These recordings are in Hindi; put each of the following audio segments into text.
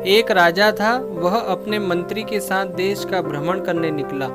एक राजा था, वह अपने मंत्री के साथ देश का भ्रमण करने निकला।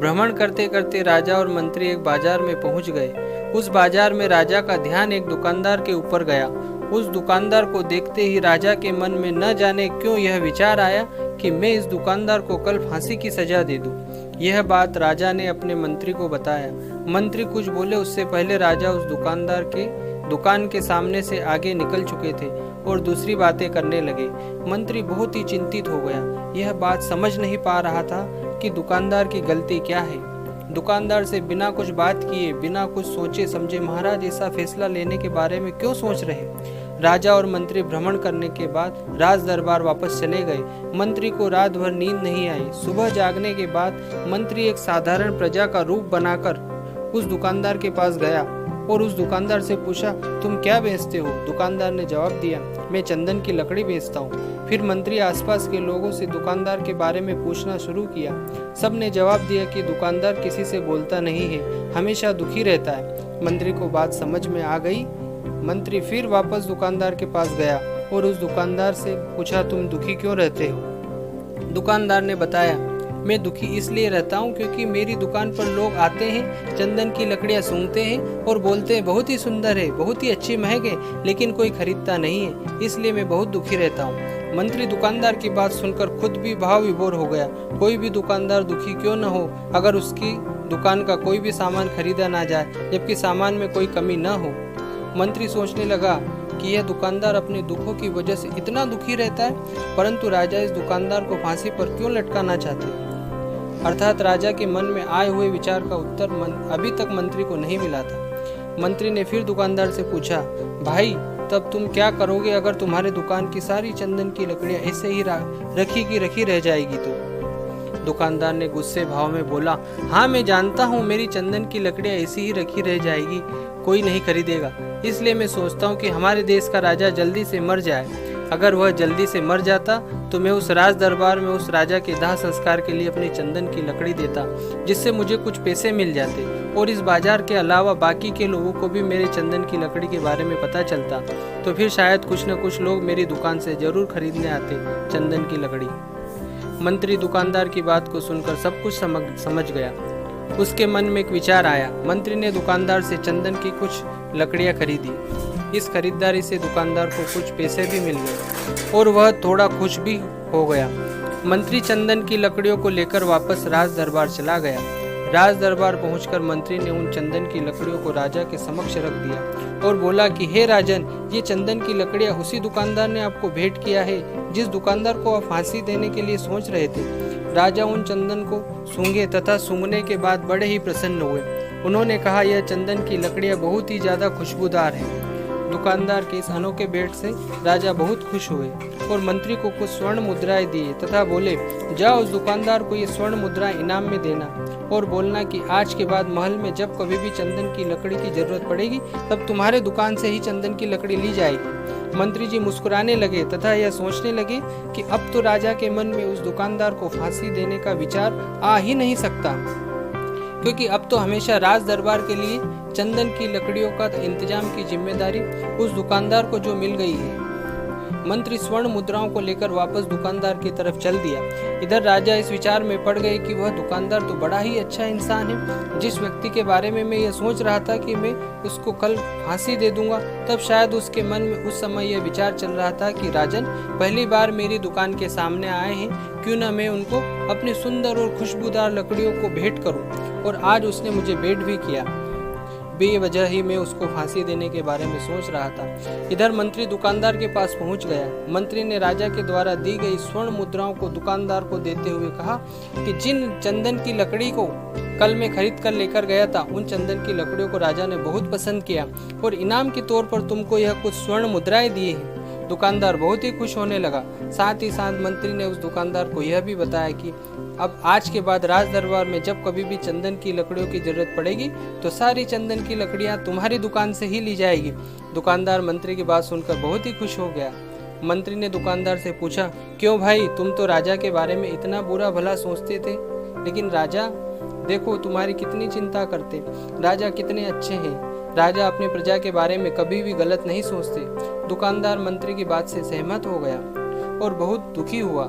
भ्रमण करते करते राजा और मंत्री एक बाजार में पहुंच गए। उस बाजार में राजा का ध्यान एक दुकानदार के ऊपर गया। उस दुकानदार को देखते ही राजा के मन में न जाने क्यों यह विचार आया कि मैं इस दुकानदार को कल फांसी की सजा दे दूं। यह बात राजा ने अपने मंत्री को बताया। मंत्री कुछ बोले उससे पहले राजा उस दुकानदार के दुकान के सामने से आगे निकल चुके थे और दूसरी बातें करने लगे। मंत्री बहुत ही चिंतित हो गया। यह बात समझ नहीं पा रहा था कि दुकानदार की गलती क्या है। दुकानदार से बिना कुछ बात किए, बिना कुछ सोचे समझे महाराज ऐसा फैसला लेने के बारे में क्यों सोच रहे। राजा और मंत्री भ्रमण करने के बाद राज दरबार वापस चले गए। मंत्री को रात भर नींद नहीं आई। सुबह जागने के बाद मंत्री एक साधारण प्रजा का रूप बनाकर उस दुकानदार के पास गया और उस दुकानदार से पूछा, तुम क्या बेचते हो। दुकानदार ने जवाब दिया, मैं चंदन की लकड़ी बेचता हूँ। फिर मंत्री आसपास के लोगों से दुकानदार के बारे में पूछना शुरू किया। सब ने जवाब दिया कि दुकानदार किसी से बोलता नहीं है, हमेशा दुखी रहता है। मंत्री को बात समझ में आ गई। मंत्री फिर वापस दुकानदार के पास गया और उस दुकानदार से पूछा, तुम दुखी क्यों रहते हो। दुकानदार ने बताया, मैं दुखी इसलिए रहता हूँ क्योंकि मेरी दुकान पर लोग आते हैं, चंदन की लकड़ियाँ सूंघते हैं और बोलते हैं बहुत ही सुंदर है, बहुत ही अच्छी महक है, लेकिन कोई खरीदता नहीं है, इसलिए मैं बहुत दुखी रहता हूँ। मंत्री दुकानदार की बात सुनकर खुद भी भाव विभोर हो गया। कोई भी दुकानदार दुखी क्यों न हो अगर उसकी दुकान का कोई भी सामान खरीदा ना जाए, जबकि सामान में कोई कमी न हो। मंत्री सोचने लगा कि यह दुकानदार अपने दुखों की वजह से इतना दुखी रहता है, परंतु राजा इस दुकानदार को फांसी पर क्यों लटकाना चाहते। अर्थात राजा के मन में आए हुए विचार का उत्तर अभी तक मंत्री को नहीं मिला था। मंत्री ने फिर दुकानदार से पूछा, भाई तब तुम क्या करोगे अगर तुम्हारे दुकान की सारी चंदन की लकड़ियां ऐसे ही रखी की रखी रह जाएगी तो। दुकानदार ने गुस्से भाव में बोला, हाँ मैं जानता हूँ मेरी चंदन की लकड़ियां ऐसी ही रखी रह जाएगी, कोई नहीं खरीदेगा। इसलिए मैं सोचता हूँ कि हमारे देश का राजा जल्दी से मर जाए। अगर वह जल्दी से मर जाता तो मैं उस राज दरबार में उस राजा के दाह संस्कार के लिए अपनी चंदन की लकड़ी देता, जिससे मुझे कुछ पैसे मिल जाते और इस बाजार के अलावा बाकी के लोगों को भी मेरे चंदन की लकड़ी के बारे में पता चलता, तो फिर शायद कुछ न कुछ लोग मेरी दुकान से जरूर खरीदने आते चंदन की लकड़ी। मंत्री दुकानदार की बात को सुनकर सब कुछ समझ गया। उसके मन में एक विचार आया। मंत्री ने दुकानदार से चंदन की कुछ लकड़ियां खरीदी। इस खरीदारी से दुकानदार को कुछ पैसे भी मिल गए और वह थोड़ा खुश भी हो गया। मंत्री चंदन की लकड़ियों को लेकर वापस राज दरबार चला गया। राज दरबार पहुंचकर मंत्री ने उन चंदन की लकड़ियों को राजा के समक्ष रख दिया और बोला कि हे राजन, ये चंदन की लकड़ियां उसी दुकानदार ने आपको भेंट किया है जिस दुकानदार को आप फांसी देने के लिए सोच रहे थे। राजा उन चंदन को सूंघे तथा सूंघने के बाद बड़े ही प्रसन्न हुए। उन्होंने कहा, यह चंदन की लकड़ियां बहुत ही ज्यादा खुशबूदार है। दुकानदार के इस अनोखे भेंट से राजा बहुत खुश हुए और मंत्री को कुछ स्वर्ण मुद्राएं दिए तथा बोले, जाओ उस दुकानदार को ये स्वर्ण मुद्राएं इनाम में देना और बोलना कि आज के बाद महल में जब कभी भी चंदन की लकड़ी की जरूरत पड़ेगी तब तुम्हारे दुकान से ही चंदन की लकड़ी ली जाएगी। मंत्री जी मुस्कुराने लगे तथा यह सोचने लगे कि अब तो राजा के मन में उस दुकानदार को फांसी देने का विचार आ ही नहीं सकता, क्योंकि अब तो हमेशा राज दरबार के लिए चंदन की लकड़ियों का इंतजाम की जिम्मेदारी उस दुकानदार को जो मिल गई है। मंत्री स्वर्ण मुद्राओं को लेकर वापस दुकानदार की तरफ चल दिया। इधर राजा इस विचार में पड़ गए कि वह दुकानदार तो बड़ा ही अच्छा इंसान है। जिस व्यक्ति के बारे में मैं यह सोच रहा था कि मैं उसको कल फांसी दे दूंगा, तब शायद उसके मन में उस समय यह विचार चल रहा था कि राजन पहली बार मेरी दुकान के सामने आए हैं, क्यों न मैं उनको अपनी सुंदर और खुशबूदार लकड़ियों को भेंट करूं। और आज उसने मुझे भेंट भी किया, बेवजह ही मैं उसको फांसी देने के बारे में सोच रहा था। इधर मंत्री दुकानदार के पास पहुंच गया। मंत्री ने राजा के द्वारा दी गई स्वर्ण मुद्राओं को दुकानदार को देते हुए कहा कि जिन चंदन की लकड़ी को कल मैं खरीद कर लेकर गया था, उन चंदन की लकड़ियों को राजा ने बहुत पसंद किया और इनाम के तौर पर तुमको यह कुछ स्वर्ण मुद्राएं दी है। दुकानदार बहुत ही खुश होने लगा। साथ ही साथ मंत्री ने उस दुकानदार को यह भी बताया कि अब आज के बाद राज दरबार में जब कभी भी चंदन की लकड़ियों की जरूरत पड़ेगी तो सारी चंदन की लकड़ियां तुम्हारी दुकान से ही ली जाएगी। दुकानदार मंत्री की बात सुनकर बहुत ही खुश हो गया। मंत्री ने दुकानदार से पूछा, क्यों भाई, तुम तो राजा के बारे में इतना बुरा भला सोचते थे, लेकिन राजा देखो तुम्हारी कितनी चिंता करते। राजा कितने अच्छे हैं। राजा अपनी प्रजा के बारे में कभी भी गलत नहीं सोचते। दुकानदार मंत्री की बात से सहमत हो गया। और बहुत दुखी हुआ।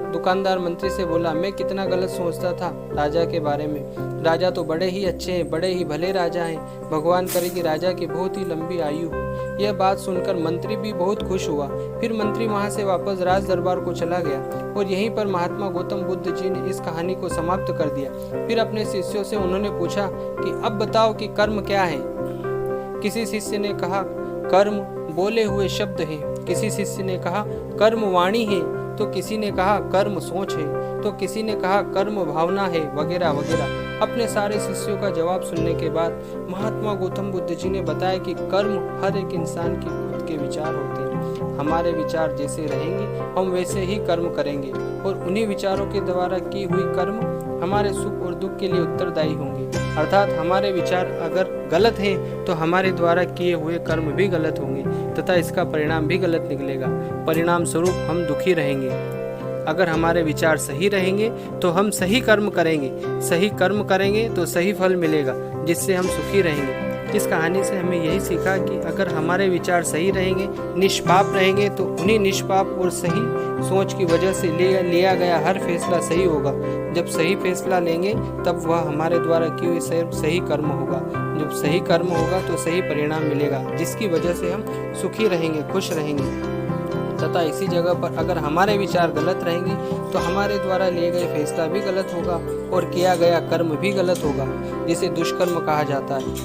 दुकानदार मंत्री से बोला, मैं कितना गलत सोचता था राजा के बारे में। राजा तो बड़े ही अच्छे हैं, बड़े ही भले राजा हैं। भगवान करे कि राजा की बहुत ही लंबी आयु हो। यह बात सुनकर मंत्री भी बहुत खुश हुआ। फिर मंत्री वहां से वापस राज दरबार को चला गया और यहीं पर महात्मा गौतम बुद्ध जी ने इस कहानी को समाप्त कर दिया। फिर अपने शिष्यों से उन्होंने पूछा कि अब बताओ कि कर्म क्या है। किसी शिष्य ने कहा, कर्म बोले हुए शब्द हैं। किसी शिष्य ने कहा, कर्म वाणी है। तो किसी ने कहा, कर्म सोच है। तो किसी ने कहा, कर्म भावना है, वगैरह वगैरह। अपने सारे शिष्यों का जवाब सुनने के बाद महात्मा गौतम बुद्ध जी ने बताया कि कर्म हर एक इंसान के खुद के विचार होते हैं। हमारे विचार जैसे रहेंगे हम वैसे ही कर्म करेंगे और उन्हीं विचारों के द्वारा की हुई कर्म हमारे सुख और दुख के लिए उत्तरदायी होंगे। अर्थात हमारे विचार अगर गलत हैं तो हमारे द्वारा किए हुए कर्म भी गलत होंगे तथा इसका परिणाम भी गलत निकलेगा। परिणाम स्वरूप हम दुखी रहेंगे। अगर हमारे विचार सही रहेंगे तो हम सही कर्म करेंगे। सही कर्म करेंगे तो सही फल मिलेगा जिससे हम सुखी रहेंगे। इस कहानी से हमें यही सीखा कि अगर हमारे विचार सही रहेंगे, निष्पाप रहेंगे, तो उन्हीं निष्पाप और सही सोच की वजह से लिया गया हर फैसला सही होगा। जब सही फैसला लेंगे तब वह हमारे द्वारा किए हुए सही कर्म होगा। जब सही कर्म होगा तो सही परिणाम मिलेगा जिसकी वजह से हम सुखी रहेंगे, खुश रहेंगे। तथा इसी जगह पर अगर हमारे विचार गलत रहेंगे तो हमारे द्वारा लिए गए फैसला भी गलत होगा और किया गया कर्म भी गलत होगा, जिसे दुष्कर्म कहा जाता है।